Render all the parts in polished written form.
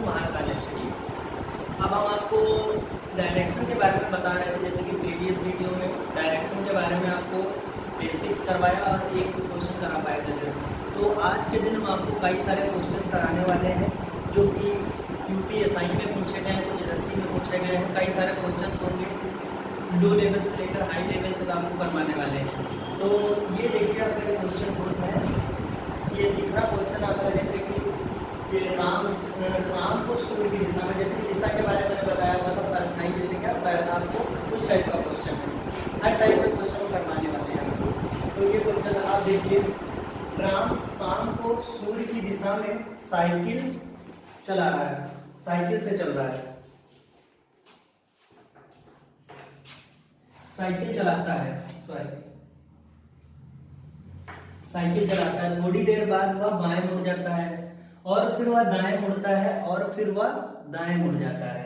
महाकालेश्वरी। अब हम आपको डायरेक्शन के बारे में बता रहे थे, जैसे कि प्रीवियस वीडियो में डायरेक्शन के बारे में आपको बेसिक करवाया और एक क्वेश्चन करा पाए थे सिर्फ। तो आज के दिन हम आपको कई सारे क्वेश्चन कराने वाले हैं जो कि यूपीएसआई में पूछे गए हैं, कुछ एसएससी में पूछे गए हैं। कई सारे क्वेश्चन होंगे, लो लेवल से लेकर हाई लेवल तक आपको करवाने वाले हैं। तो ये देखिए आपका ये क्वेश्चन ग्रुप है। ये तीसरा क्वेश्चन आपका, जैसे कि ये शाम को सूर्य की दिशा में, जैसे कि दिशा के बारे में मैंने बताया हुआ था, परछाई जैसे क्या बताया था आपको, उस टाइप का क्वेश्चन है। हर टाइप के क्वेश्चन करवाने वाले हैं आपको। तो ये क्वेश्चन आप देखिए, राम शाम को सूर्य की दिशा में साइकिल चला रहा है, साइकिल से चल रहा है, साइकिल चलाता है, साइकिल चलाता है। थोड़ी देर बाद वह बाएं मुड़ जाता है और फिर वह दाएं मुड़ता है और फिर वह दाएं मुड़ जाता है।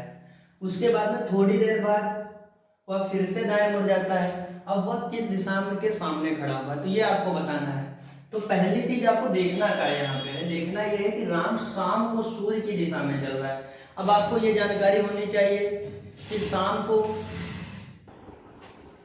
उसके बाद में थोड़ी देर बाद वह फिर से दाएं मुड़ जाता है। अब वह किस दिशा में के सामने खड़ा हुआ है, तो ये आपको बताना है। तो पहली चीज आपको देखना क्या है, यहाँ पे देखना ये है कि राम शाम को सूर्य की दिशा में चल रहा है। अब आपको ये जानकारी होनी चाहिए कि शाम को,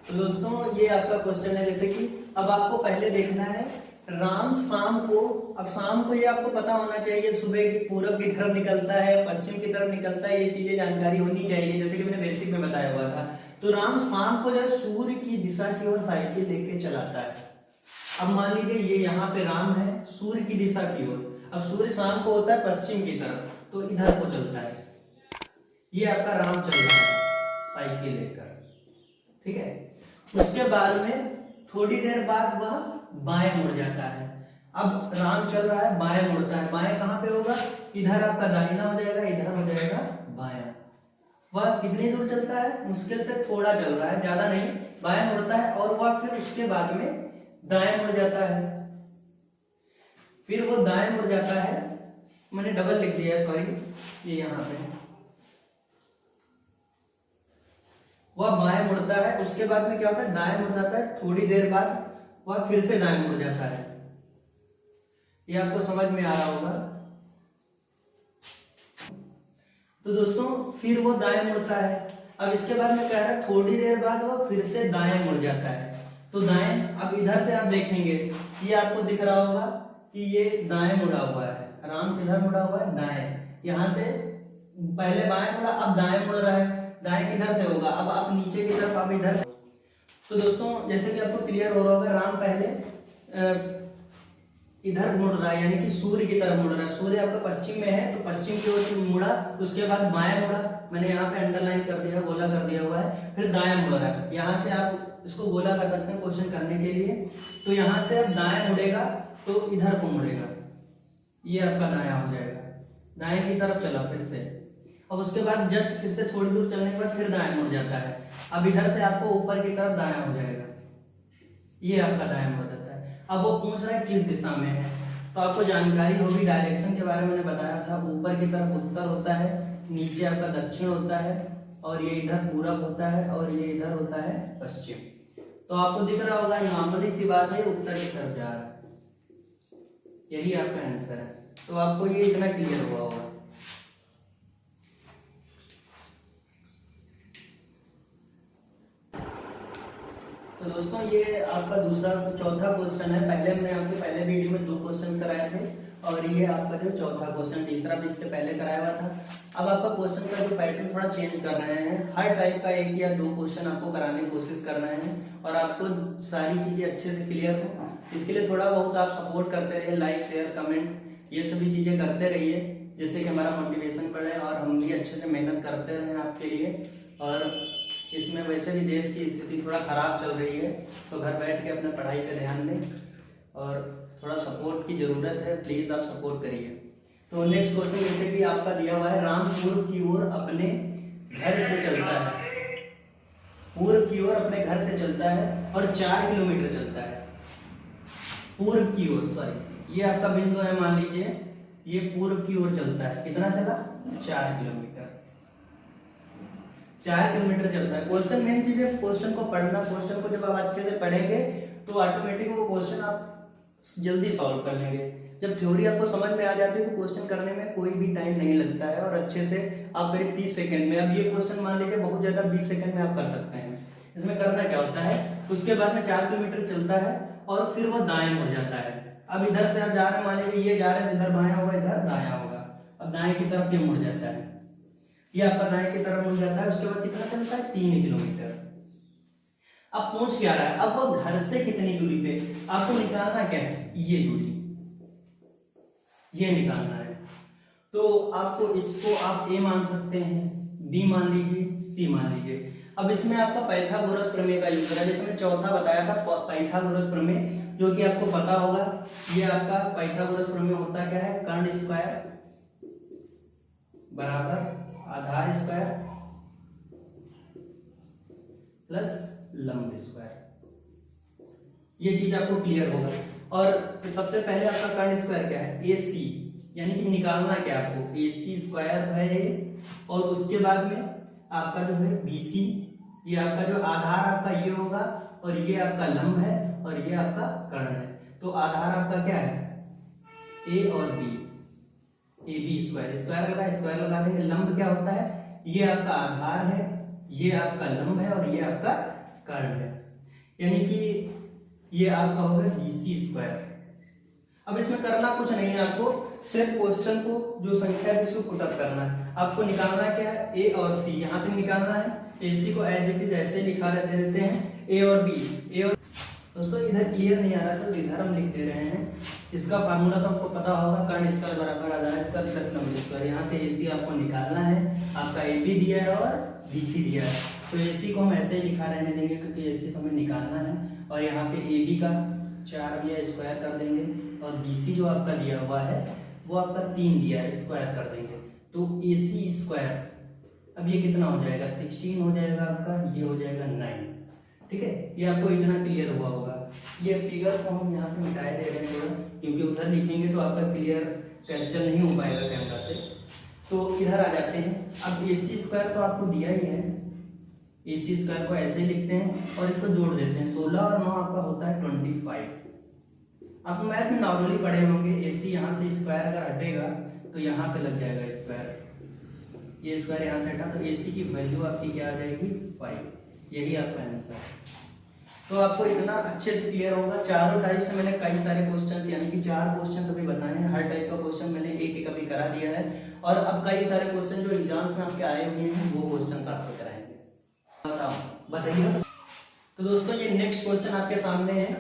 तो दोस्तों ये आपका क्वेश्चन है, जैसे कि अब आपको पहले देखना है राम शाम को। अब शाम को ये आपको पता होना चाहिए, सुबह की पूरब की तरफ निकलता है, पश्चिम की तरफ निकलता है, ये चीजें जानकारी होनी चाहिए, जैसे कि मैंने बेसिक में बताया हुआ था। तो राम शाम को जो सूर्य की दिशा की ओर साइकिल लेके चलाता है। अब मान लीजिए ये यहाँ पे राम है सूर्य की दिशा की ओर। अब सूर्य शाम को होता है पश्चिम की तरफ, तो इधर को चलता है। ये आपका राम चल रहा है साइकिल लेकर, ठीक है। उसके बाद में थोड़ी देर बाद वह बाएं मुड़ जाता है। अब राम चल रहा है, बाएं मुड़ता है। बाएं कहाँ पे होगा, इधर आपका दाहिना हो जाएगा, इधर हो जाएगा बायां। वह कितनी दूर चलता है, मुश्किल से थोड़ा चल रहा है, ज्यादा नहीं। बाएं मुड़ता है और वह फिर उसके बाद में दाएं मुड़ जाता है। फिर वो दाएं मुड़ जाता है, मैंने डबल लिख दिया है, सॉरी, ये यहाँ पे वह बाएं मुड़ता है। उसके बाद में क्या होता है, दाएं मुड़ जाता है। थोड़ी देर बाद वह फिर से दाएं मुड़ जाता है। ये आपको समझ में आ रहा होगा। तो दोस्तों फिर वो दाएं मुड़ता है। अब इसके बाद में कह रहा है थोड़ी देर बाद वह फिर से दाएं मुड़ जाता है। तो दाएं, अब इधर से आप देखेंगे, ये आपको दिख रहा होगा कि ये दाएं मुड़ा हुआ है। राम किधर मुड़ा हुआ है, दाएं। यहाँ से पहले बाएं मुड़ा, अब दाएं मुड़ रहा है। दाएं किधर से होगा, अब आप नीचे की तरफ, आप इधर। तो दोस्तों जैसे कि आपको क्लियर हो रहा होगा, राम पहले इधर मुड़ रहा है, यानी कि सूर्य की तरफ मुड़ रहा है। सूर्य आपका पश्चिम में है, तो पश्चिम की ओर मुड़ा। उसके बाद बाएं मुड़ा, मैंने यहाँ पे अंडरलाइन कर दिया, गोला कर दिया हुआ है। फिर दाएं मुड़ रहा है। यहाँ से आप इसको गोला कर सकते हैं क्वेश्चन करने के लिए। तो यहाँ से अब दाएं मुड़ेगा तो इधर को मुड़ेगा, ये आपका दायां हो जाएगा, दाएं की तरफ चला फिर से। अब उसके बाद जस्ट फिर से थोड़ी दूर चलने के बाद फिर दाएं मुड़ जाता है। अब इधर से आपको ऊपर की तरफ दायां हो जाएगा, ये आपका दायां मुड़ जाता है। अब वो पूछ रहा है किस दिशा में है, तो आपको जानकारी होगी, डायरेक्शन के बारे में मैंने बताया था। ऊपर की तरफ उत्तर होता है, नीचे आपका दक्षिण होता है, और ये इधर पूरब होता है, और ये इधर होता है पश्चिम। तो आपको दिख रहा होगा, मामूली सी बात है, उत्तर की तरफ जा रहा है, यही आपका आंसर है। तो आपको ये इतना क्लियर हुआ होगा। तो दोस्तों ये आपका चौथा क्वेश्चन है। पहले मैंने आपके पहले वीडियो में 2 क्वेश्चन कराए थे, और ये आपका जो चौथा क्वेश्चन, तीसरा भी इसके पहले कराया हुआ था। अब आपका क्वेश्चन का जो पैटर्न थोड़ा चेंज कर रहे हैं, हर टाइप का 1 या 2 क्वेश्चन आपको कराने की कोशिश कर रहे हैं, और आपको सारी चीजें अच्छे से क्लियर हो। इसके लिए थोड़ा बहुत आप सपोर्ट करते रहिए, लाइक शेयर कमेंट ये सभी चीजें करते रहिए, जिससे कि हमारा मोटिवेशन बढ़े और हम भी अच्छे से मेहनत करते रहें आपके लिए। और इसमें वैसे भी देश की स्थिति थोड़ा ख़राब चल रही है, तो घर बैठ के अपने पढ़ाई पे ध्यान दें, और थोड़ा सपोर्ट की ज़रूरत है, प्लीज़ आप सपोर्ट करिए। तो नेक्स्ट क्वेश्चन जैसे कि आपका दिया हुआ है, राम पूर्व की ओर अपने घर से चलता है, पूर्व की ओर अपने घर से चलता है और 4 किलोमीटर चलता है। पूर्व की ओर, सॉरी, ये आपका बिंदु है, मान लीजिए ये पूर्व की ओर चलता है। कितना चला, 4 किलोमीटर, 4 किलोमीटर चलता है। क्वेश्चन मेन चीज है क्वेश्चन को पढ़ना। क्वेश्चन को जब आप अच्छे से पढ़ेंगे तो ऑटोमेटिक वो क्वेश्चन आप जल्दी सॉल्व कर लेंगे। जब थ्योरी आपको समझ में आ जाती है तो क्वेश्चन करने में कोई भी टाइम नहीं लगता है और अच्छे से आप करीब 30 सेकंड में, अब ये क्वेश्चन मान लीजिए बहुत ज़्यादा 20 सेकंड में आप कर सकते हैं। इसमें करना क्या होता है, उसके बाद में 4 किलोमीटर चलता है और फिर वो दाएं मुड़ जाता है। अब इधर से आप जा रहे हैं, मान लीजिए ये जा रहे हैं, इधर बायां होगा, इधर दायां होगा, अब दाएं की तरफ ये मुड़ जाता है, ये आपका दाएं की तरफ मुड़ जाता है। उसके बाद कितना चलता है, 3 किलोमीटर। अब पूछ क्या रहा है, अब वो घर से कितनी दूरी पे, आपको निकालना क्या है, ये दूरी, ये निकालना है। तो आपको इसको आप ए मान सकते हैं, बी मान लीजिए, सी मान लीजिए। अब इसमें आपका पाइथागोरस प्रमेय का यूज करा, जैसे मैंने चौथा बताया था पाइथागोरस प्रमेय, जो कि आपको पता होगा। ये आपका पाइथागोरस प्रमेय होता क्या है, कर्ण स्क्वायर बराबर आधार स्क्वायर प्लस लंब स्क्वायर। ये चीज आपको क्लियर होगा। और सबसे पहले आपका कर्ण स्क्वायर क्या है, ए सी, यानी कि निकालना क्या आपको, ए सी स्क्वायर है ये, और उसके बाद में आपका जो है बी सी, ये आपका जो आधार आपका ये होगा, और ये आपका लंब है, और ये आपका कर्ण है। तो आधार आपका क्या है, ए और B, A B square, square लगा देंगे। लंब क्या होता है, ये आपका आधार है, ये आपका लंब है, और ये आपका कर्ण है, यानी कि ये आपका होगा बी सी स्क्वायर। अब इसमें करना कुछ नहीं है, आपको सिर्फ क्वेश्चन को जो संख्या है इसको पुट अप करना है। आपको निकालना क्या है, ए और सी, यहाँ पे निकालना है। ए सी को एज इट इज ऐसे लिखा देते हैं, ए और बी, ए और दोस्तों इधर क्लियर नहीं आ रहा तो इधर हम लिख दे रहे हैं। इसका फार्मूला तो आपको पता होगा, कर्ण स्क्वायर बराबर आधार स्क्वायर प्लस लंब स्क्वायर। यहाँ से ए सी आपको निकालना है, आपका ए बी दिया है और बी सी दिया है, तो ए सी को हम ऐसे ही लिखा रहने देंगे क्योंकि ए सी को हमें निकालना है। और यहाँ पे ए बी का 4 दिया, स्क्वायर कर देंगे, और बी सी जो आपका दिया हुआ है वो आपका 3 दिया है, स्क्वायर कर देंगे, तो ए सी स्क्वायर, अब ये कितना हो जाएगा, 16 हो जाएगा आपका, ये हो जाएगा 9। ठीक है, ये आपको इतना क्लियर हुआ होगा। ये फिगर को हम यहाँ से मिटाए दे रहे हैं थोड़ा, क्योंकि उधर लिखेंगे तो आपका क्लियर कैप्चर नहीं हो पाएगा कैमरा से। तो इधर आ जाते हैं। अब ए सी स्क्वायर तो आपको दिया ही है, ए सी स्क्वायर को ऐसे लिखते हैं और इसको जोड़ देते हैं। 16 और 9 आपका होता है 25। आप मैथ में नॉर्मली पढ़े होंगे, ए सी यहाँ से स्क्वायर अगर हटेगा तो यहाँ पे लग जाएगा स्क्वायर, ये स्क्वायर यहाँ से हटा, तो ए सी की वैल्यू आपकी क्या आ जाएगी, 5। यही आपका आंसर है। तो आपको इतना अच्छे से क्लियर होगा। चारों टाइप से मैंने कई सारे क्वेश्चंस, यानी कि 4 क्वेश्चंस अभी बताए हैं। हर टाइप का क्वेश्चन मैंने एक एक अभी करा दिया है, और अब कई सारे क्वेश्चन जो एग्जाम्स में आपके आए हुए हैं वो क्वेश्चंस आपको कराएंगे। बताइए। तो दोस्तों ये नेक्स्ट क्वेश्चन आपके सामने है।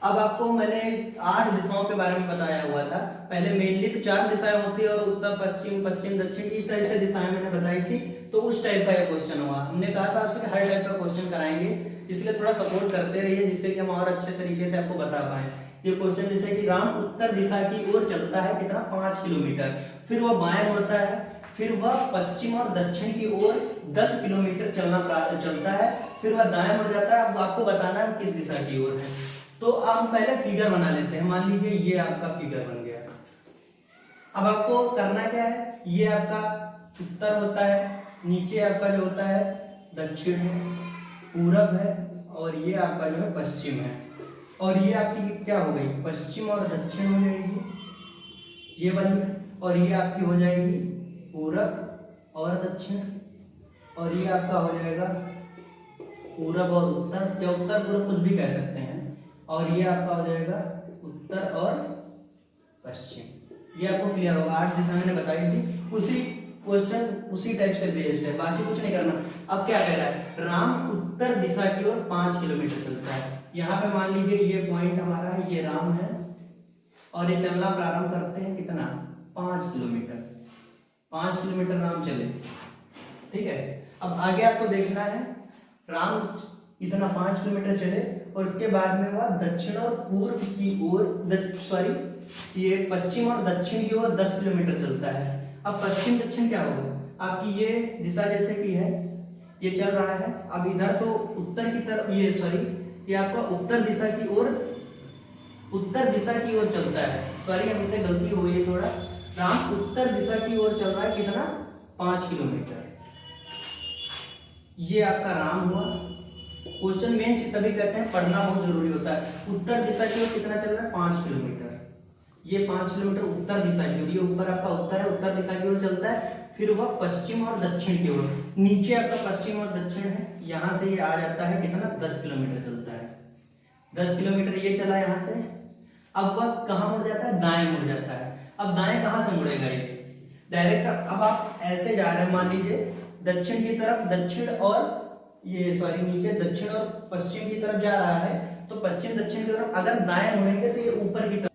अब आपको मैंने 8 दिशाओं के बारे में बताया हुआ था। पहले मेनली तो 4 दिशाएं होती है, और उत्तर पश्चिम, पश्चिम दक्षिण, इस टाइप से दिशाएं मैंने बताई थी। तो उस टाइप का ये क्वेश्चन हुआ। हमने कहा था आपसे हर टाइप का क्वेश्चन कराएंगे, इसलिए थोड़ा सपोर्ट करते रहिए जिससे कि हम और अच्छे तरीके से आपको बता पाए। ये क्वेश्चन जैसे कि राम उत्तर दिशा की ओर चलता है, कितना, 5 किलोमीटर, फिर वह बाएं मुड़ता है, फिर वह पश्चिम और दक्षिण की ओर 10 किलोमीटर चलता है, फिर वह दाएं मुड़ जाता है। अब आपको बताना है किस दिशा की ओर है। तो अब हम पहले फिगर बना लेते हैं। मान लीजिए ये आपका फिगर बन गया। अब आपको करना क्या है, ये आपका उत्तर होता है, नीचे आपका जो होता है दक्षिण है, पूरब है, और ये आपका जो है पश्चिम है। और ये आपकी क्या हो गई, पश्चिम और दक्षिण हो जाएगी, ये वाली, और ये आपकी हो जाएगी पूरब और दक्षिण, और ये आपका हो जाएगा पूरब और उत्तर, या उत्तर पूरब कुछ भी कह सकते हैं। और ये आपका हो जाएगा उत्तर और पश्चिम। ये आपको क्लियर होगा। 8 दिशा मैंने बताई थी, उसी क्वेश्चन उसी टाइप से बेस्ड है, बाकी कुछ नहीं करना। अब क्या कह रहा है, राम उत्तर दिशा की ओर 5 किलोमीटर चलता है। यहाँ पे मान लीजिए ये पॉइंट हमारा है, ये राम है, और ये चलना प्रारंभ करते हैं कितना, 5 किलोमीटर। 5 किलोमीटर राम चले, ठीक है। अब आगे आपको देखना है, राम इतना 5 किलोमीटर चले, और उसके बाद में वह दक्षिण और पूर्व की ओर, ये पश्चिम और दक्षिण की ओर 10 किलोमीटर चलता है। अब पश्चिम दक्षिण क्या होगा, आपकी ये दिशा जैसे कि है, ये चल रहा है। अब इधर तो उत्तर की तरफ, ये आपका उत्तर दिशा की ओर चलता है। सॉरी, हमसे गलती हो गई थोड़ा। राम उत्तर दिशा की ओर चल रहा है, कितना, 5 किलोमीटर। ये आपका राम हुआ। क्वेश्चन मेन तभी कहते हैं, पढ़ना बहुत जरूरी होता है। उत्तर दिशा की ओर कितना चल रहा है, 5 किलोमीटर। ये 5 किलोमीटर उत्तर दिशा की ओर, ये ऊपर आपका उत्तर है, उत्तर दिशा की ओर चलता है। फिर वह पश्चिम और दक्षिण की ओर, नीचे आपका पश्चिम और दक्षिण है, यहाँ से ये आ जाता है कितना 10 किलोमीटर चलता है, 10 किलोमीटर ये चला यहाँ से। अब वह कहाँ मुड़ जाता है, दाएं मुड़ जाता है। अब दाएं कहाँ से मुड़ेगा, ये डायरेक्ट। अब आप ऐसे जा रहे हैं, मान लीजिए दक्षिण की तरफ, दक्षिण और ये सॉरी नीचे दक्षिण और पश्चिम की तरफ जा रहा है, तो पश्चिम दक्षिण की तरफ अगर दाएं मुड़ेंगे तो ये ऊपर की तरफ।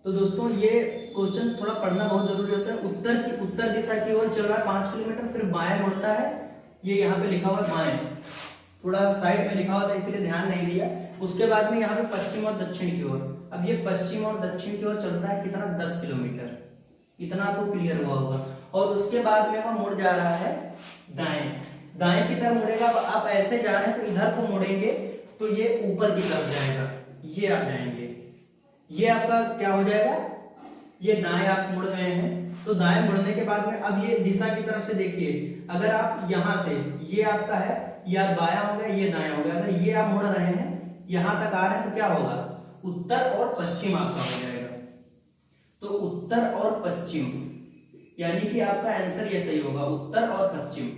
तो दोस्तों ये क्वेश्चन थोड़ा पढ़ना बहुत जरूरी होता है। उत्तर दिशा की ओर चल रहा है 5 किलोमीटर, फिर बाएं मुड़ता है, ये यहाँ पे लिखा हुआ है बाएं, थोड़ा साइड में लिखा हुआ था इसलिए ध्यान नहीं दिया। उसके बाद में यहाँ पे पश्चिम और दक्षिण की ओर, अब ये पश्चिम और दक्षिण की ओर चलता है कितना 10 किलोमीटर, इतना आपको क्लियर हुआ होगा। और उसके बाद में वह मुड़ जा रहा है दाएं, दाएं की तरफ मुड़ेगा। आप ऐसे जा रहे हैं तो इधर को मुड़ेंगे तो ये ऊपर की तरफ जाएगा, ये आ जाएंगे, ये आपका क्या हो जाएगा, ये दाएं आप मुड़ गए हैं। तो दाएं मुड़ने के बाद में अब ये दिशा की तरफ से देखिए, अगर आप यहाँ से, ये आपका है, या बायां हो गया, ये दायां हो गया, अगर ये आप मुड़ रहे हैं यहां तक आ रहे हैं तो क्या होगा, उत्तर और पश्चिम आपका हो जाएगा। तो उत्तर और पश्चिम, यानी कि आपका आंसर ये सही होगा, उत्तर और पश्चिम।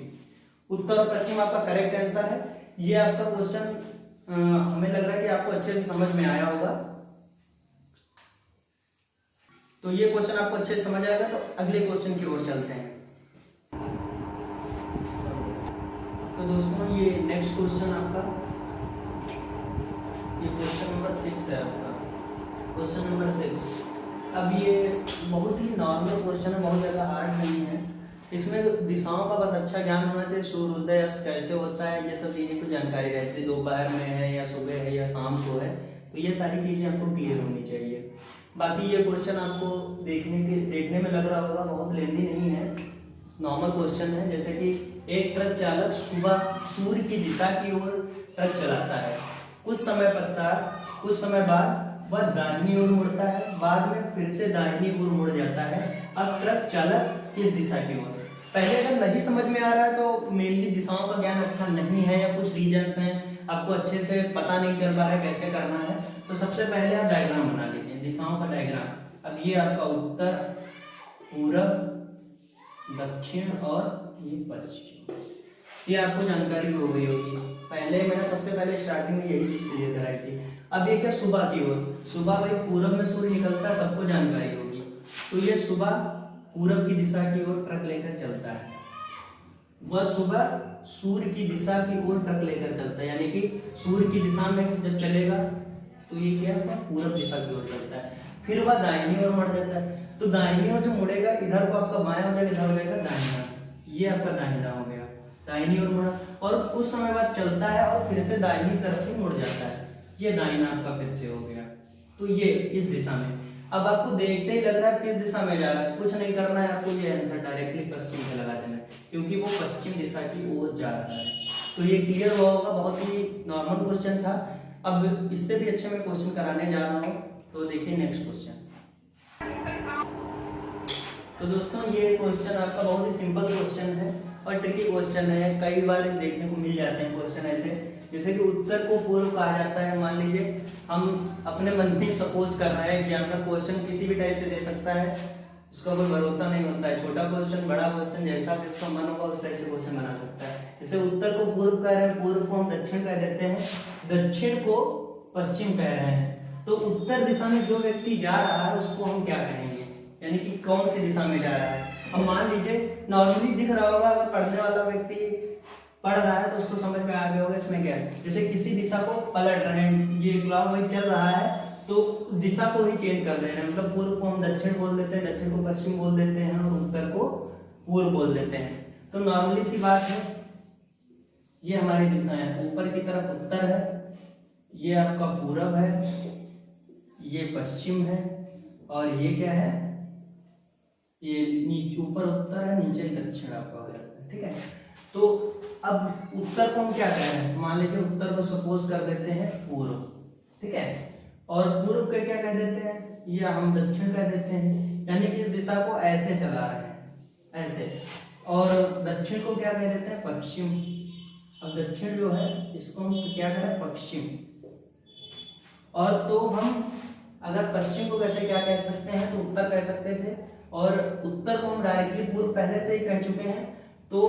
उत्तर और पश्चिम आपका करेक्ट आंसर है। ये आपका क्वेश्चन हमें लग रहा है कि आपको अच्छे से समझ में आया होगा। तो ये क्वेश्चन आपको अच्छे से समझ आएगा। तो अगले क्वेश्चन की ओर चलते हैं। तो दोस्तों ये नेक्स्ट क्वेश्चन आपका, ये क्वेश्चन नंबर 6 है आपका, क्वेश्चन नंबर 6। अब ये बहुत ही नॉर्मल क्वेश्चन है, बहुत ज़्यादा हार्ड नहीं है। इसमें दिशाओं का बस अच्छा ज्ञान होना चाहिए, सूर्योदय अस्त कैसे होता है, ये सब चीज़ें को जानकारी रहती है, दोपहर में है या सुबह है या शाम को है, तो ये सारी चीज़ें आपको क्लियर होनी चाहिए। बाकी ये क्वेश्चन आपको देखने में लग रहा होगा बहुत लेंदी नहीं है, नॉर्मल क्वेश्चन है। जैसे कि एक ट्रक चालक सुबह सूर्य की दिशा की ओर ट्रक चलाता है, कुछ समय पश्चात, कुछ समय बाद वह दाहिनी ओर मुड़ता है, बाद में फिर से दाहिनी ओर मुड़ जाता है। अब ट्रक चालक किस दिशा की ओर। पहले अगर नहीं समझ में आ रहा है तो मेनली दिशाओं का ज्ञान अच्छा नहीं है, या कुछ रीजंस हैं आपको अच्छे से पता नहीं चल पा रहा है कैसे करना है, तो सबसे पहले आप डायग्राम बना लीजिए, दिशाओं का डायग्राम। अब ये आपका उत्तर, पूरब, दक्षिण और ये पश्चिम, ये आपको जानकारी हो गई होगी। पहले मैंने सबसे पहले स्टार्टिंग में यही चीज क्लियर कराई थी। अब ये क्या, सुबह की ओर, सुबह भाई पूरब में सूर्य निकलता है, सबको जानकारी होगी। तो ये सुबह पूरब की दिशा की ओर ट्रक लेकर चलता है, वह सुबह सूर्य की दिशा की ओर ट्रक लेकर चलता है, यानी कि सूर्य की दिशा में जब चलेगा तो ये क्या होगा, पूरब दिशा की ओर चलता है। फिर वह दाहिनी ओर मुड़ जाता है, तो दाहिनी ओर जो मुड़ेगा इधर को आपका बायां हो जाएगा, इधर हो जाएगा दाहिना, ये आपका दाहिना हो गया, दाहिनी ओर मुड़ा। और कुछ समय बाद चलता है और फिर से दाहिनी तरफ ही मुड़ जाता है, ये दाहिना आपका फिर से हो गया। तो ये इस दिशा में। अब आपको देखते ही लग रहा है किस दिशा में जा रहा है, कुछ नहीं करना है आपको, ये आंसर डायरेक्टली पश्चिम से लगा देना है, क्योंकि वो पश्चिम दिशा की ओर जा रहा है। तो ये क्लियर हुआ होगा, बहुत ही नॉर्मल क्वेश्चन था। अब इससे भी अच्छे मैं क्वेश्चन कराने जा रहा हूँ, तो देखिए नेक्स्ट क्वेश्चन। तो दोस्तों ये क्वेश्चन आपका बहुत ही सिंपल क्वेश्चन है और ट्रिकी क्वेश्चन है, कई बार देखने को मिल जाते हैं क्वेश्चन ऐसे। जैसे कि उत्तर को पूर्व कहा जाता है, मान लीजिए हम अपने मन में सपोज कर रहे हैं कि हमें क्वेश्चन किसी भी टाइप से दे सकता है, उसका कोई भरोसा नहीं होता है, छोटा क्वेश्चन बड़ा क्वेश्चन जैसा भी उसका मन होगा उस टाइप से क्वेश्चन बना सकता है। जैसे उत्तर को पूर्व कह रहे हैं, पूर्व को हम दक्षिण कह देते हैं, दक्षिण को पश्चिम कह रहे हैं, तो उत्तर दिशा में जो व्यक्ति जा रहा है उसको हम क्या कहेंगे, यानी कि कौन सी दिशा में जा रहा है। अब मान लीजिए नॉर्मली दिख रहा होगा, अगर पढ़ने वाला व्यक्ति पढ़ रहा है तो उसको समझ में आ गया होगा इसमें क्या है। जैसे किसी दिशा को पलट रहे हैं, ये क्लॉकवाइज चल रहा है तो दिशा को ही चेंज कर दे रहे हैं, मतलब पूर्व को हम दक्षिण बोल देते हैं, दक्षिण को पश्चिम बोल देते हैं और उत्तर को पूर्व बोल देते हैं। तो नॉर्मली सी बात है, ये हमारी दिशा है, ऊपर की तरफ उत्तर है, ये आपका पूरब है, ये पश्चिम है और ये क्या है, ये नीचे ऊपर उत्तर है, नीचे दक्षिण आपका हो जाता है। ठीक है, तो अब उत्तर को हम क्या कह रहे हैं, मान लीजिए उत्तर को सपोज कर देते हैं पूर्व, ठीक है, और पूर्व को क्या कह देते हैं, या हम दक्षिण कह देते हैं, यानी कि इस दिशा को ऐसे चला रहे हैं ऐसे, और दक्षिण को क्या कह देते हैं, पश्चिम। अब दक्षिण जो है इसको हम क्या कह रहे हैं, पश्चिम। और तो हम अगर पश्चिम को कहते क्या कह सकते हैं, तो उत्तर कह सकते थे, और उत्तर को हम डायरेक्टली पूर्व पहले से ही कह चुके हैं। तो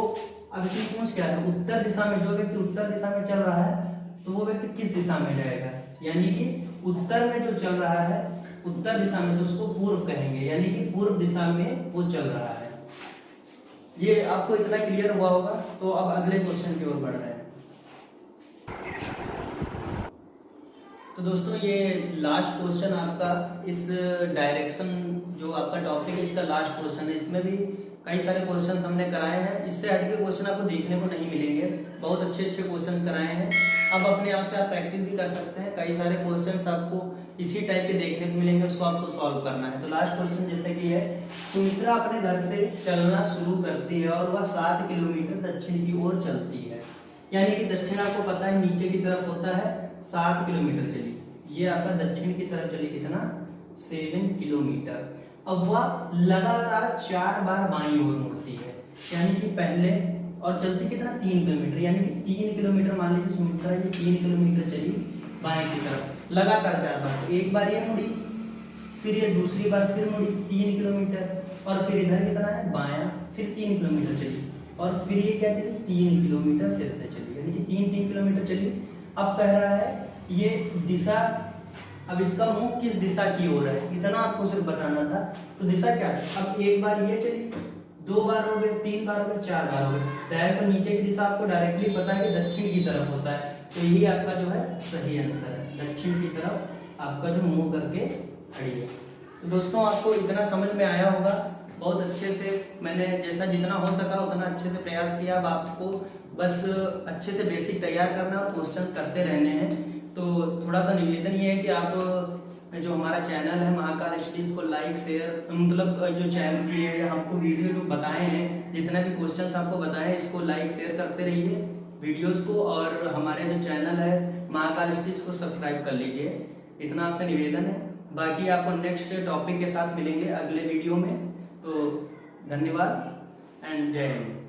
अब इसमें पूछ क्या है, उत्तर दिशा में, जो व्यक्ति उत्तर दिशा में चल रहा है तो वो व्यक्ति किस दिशा में जाएगा, यानी कि उत्तर में जो चल रहा है, उत्तर दिशा में, तो उसको पूर्व कहेंगे, यानी कि पूर्व दिशा में वो चल रहा है। ये आपको इतना क्लियर हुआ होगा। तो अब अगले क्वेश्चन की ओर बढ़ रहे हैं। तो दोस्तों ये लास्ट क्वेश्चन आपका इस डायरेक्शन, जो आपका टॉपिक है, इसका लास्ट क्वेश्चन है। इसमें भी कई सारे क्वेश्चन हमने कराए हैं, इससे हटके क्वेश्चन आपको देखने को नहीं मिलेंगे, बहुत अच्छे अच्छे क्वेश्चन कराए हैं। अब अपने आप से आप प्रैक्टिस भी कर सकते हैं, कई सारे क्वेश्चन आपको इसी टाइप के देखने को मिलेंगे, उसको आपको सॉल्व करना है। तो लास्ट क्वेश्चन जैसे कि है, सुमित्रा अपने घर से चलना शुरू करती है और वह 7 किलोमीटर दक्षिण की ओर चलती है, यानी कि दक्षिण आपको पता है नीचे की तरफ होता है, 7 किलोमीटर चली, ये आपका दक्षिण की तरफ चली, कितना, 7 किलोमीटर। अब वह लगातार 4 बार बाईं ओर मुड़ती है, यानी कि पहले, और चलती कितना, 3 किलोमीटर, यानी कि 3 किलोमीटर, मान लीजिए सुमित्रा ये 3 किलोमीटर चली बाएं की तरफ लगातार 4 बार। एक बार ये मुड़ी, फिर ये दूसरी बार फिर मुड़ी 3 किलोमीटर, और फिर इधर कितना है, बायां, फिर 3 किलोमीटर चली, और फिर ये क्या चली, 3 किलोमीटर फिर से चली, यानी कि 3 किलोमीटर चली। अब कह रहा है ये दिशा, अब इसका मुंह किस दिशा की ओर है, इतना आपको सिर्फ बताना था। तो दिशा क्या है, अब एक बार ये चली, 2 बार हो गए, 3 बार हो गए, 4 बार हो गए, डायरेक्ट नीचे की दिशा आपको डायरेक्टली पता है कि दक्षिण की तरफ होता है, तो यही आपका जो है सही आंसर है, दक्षिण की तरफ आपका जो मुंह करके खड़ी है। तो दोस्तों आपको इतना समझ में आया होगा, बहुत अच्छे से मैंने जैसा जितना हो सका उतना अच्छे से प्रयास किया। अब आपको बस अच्छे से बेसिक तैयार करना और क्वेश्चंस करते रहने हैं। तो थोड़ा सा निवेदन ये है कि आप जो हमारा चैनल है महाकाल स्टडीज को लाइक शेयर, मतलब जो चैनल की है, हमको वीडियो जो बताए हैं, जितने भी क्वेश्चंस आपको बताए हैं, इसको लाइक शेयर करते रहिए वीडियोस को, और हमारे जो चैनल है महाकाल स्टडीज को सब्सक्राइब कर लीजिए, इतना आपसे निवेदन है। बाकी आपको नेक्स्ट टॉपिक के साथ मिलेंगे अगले वीडियो में। तो धन्यवाद एंड जय हिंद।